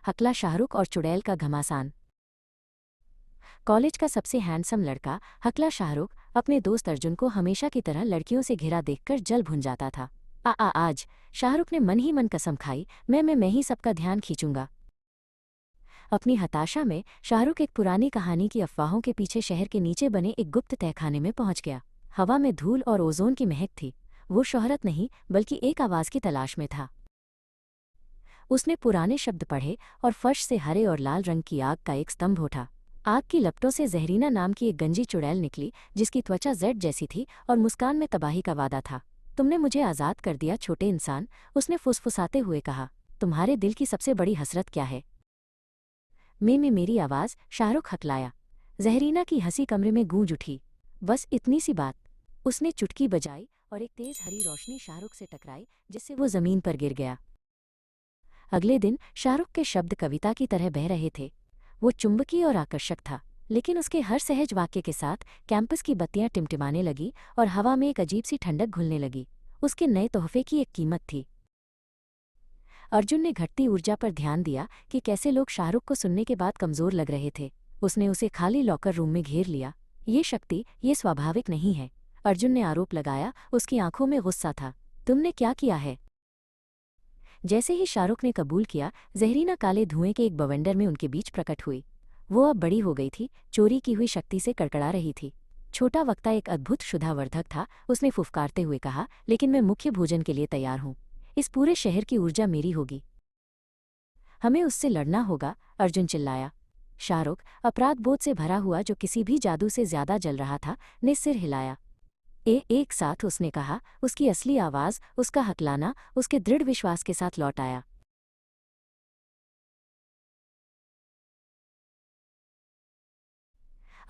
हकला शाहरुख और चुड़ैल का घमासान। कॉलेज का सबसे हैंडसम लड़का हकला शाहरुख अपने दोस्त अर्जुन को हमेशा की तरह लड़कियों से घिरा देखकर जल भुन जाता था। आज शाहरुख ने मन ही मन कसम खाई, मैं ही सबका ध्यान खींचूंगा। अपनी हताशा में शाहरुख एक पुरानी कहानी की अफवाहों के पीछे शहर के नीचे बने एक गुप्त तहखाने में पहुंच गया। हवा में धूल और ओजोन की महक थी। वो शोहरत नहीं बल्कि एक आवाज की तलाश में था। उसने पुराने शब्द पढ़े और फर्श से हरे और लाल रंग की आग का एक स्तंभ उठा। आग की लपटों से जहरीना नाम की एक गंजी चुड़ैल निकली, जिसकी त्वचा जेड जैसी थी और मुस्कान में तबाही का वादा था। तुमने मुझे आज़ाद कर दिया छोटे इंसान, उसने फुसफुसाते हुए कहा। तुम्हारे दिल की सबसे बड़ी हसरत क्या है? में मेरी आवाज़, शाहरुख हकलाया। जहरीना की हंसी कमरे में गूंज उठी। बस इतनी सी बात। उसने चुटकी बजाई और एक तेज हरी रोशनी शाहरुख से टकराई, जिससे वो जमीन पर गिर गया। अगले दिन शाहरुख के शब्द कविता की तरह बह रहे थे। वो चुंबकीय और आकर्षक था, लेकिन उसके हर सहज वाक्य के साथ कैंपस की बत्तियां टिमटिमाने लगी और हवा में एक अजीब सी ठंडक घुलने लगी। उसके नए तोहफे की एक कीमत थी। अर्जुन ने घटती ऊर्जा पर ध्यान दिया कि कैसे लोग शाहरुख को सुनने के बाद कमजोर लग रहे थे। उसने उसे खाली लॉकर रूम में घेर लिया। ये शक्ति, ये स्वाभाविक नहीं है। अर्जुन ने आरोप लगाया। उसकी आंखों में गुस्सा था। तुमने क्या किया है? जैसे ही शाहरुख ने कबूल किया, जहरीना काले धुएं के एक बवंडर में उनके बीच प्रकट हुई। वो अब बड़ी हो गई थी, चोरी की हुई शक्ति से कड़कड़ा रही थी। छोटा वक्ता एक अद्भुत शुद्धावर्धक था, उसने फुफकारते हुए कहा, लेकिन मैं मुख्य भोजन के लिए तैयार हूँ। इस पूरे शहर की ऊर्जा मेरी होगी। हमें उससे लड़ना होगा, अर्जुन चिल्लाया। शाहरुख, अपराध बोध से भरा हुआ जो किसी भी जादू से ज्यादा जल रहा था, ने सिर हिलाया। एक साथ उसने कहा। उसकी असली आवाज, उसका हकलाना, उसके दृढ़ विश्वास के साथ लौट आया।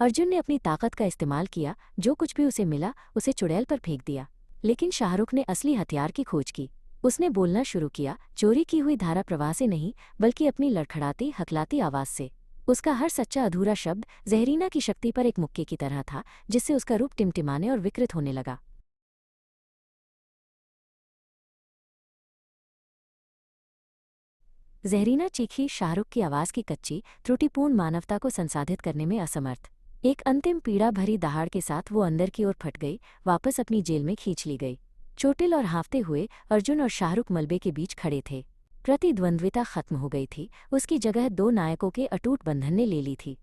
अर्जुन ने अपनी ताकत का इस्तेमाल किया। जो कुछ भी उसे मिला उसे चुड़ैल पर फेंक दिया। लेकिन शाहरुख ने असली हथियार की खोज की। उसने बोलना शुरू किया, चोरी की हुई धारा प्रवाह से नहीं, बल्कि अपनी लड़खड़ाती हकलाती आवाज से। उसका हर सच्चा अधूरा शब्द जहरीना की शक्ति पर एक मुक्के की तरह था, जिससे उसका रूप टिमटिमाने और विकृत होने लगा। जहरीना चीखी, शाहरुख की आवाज की कच्ची, त्रुटिपूर्ण मानवता को संसाधित करने में असमर्थ। एक अंतिम पीड़ा भरी दहाड़ के साथ वो अंदर की ओर फट गई, वापस अपनी जेल में खींच ली गई। चोटिल और हाँफते हुए अर्जुन और शाहरुख मलबे के बीच खड़े थे। प्रतिद्वंद्विता खत्म हो गई थी। उसकी जगह दो नायकों के अटूट बंधन ने ले ली थी।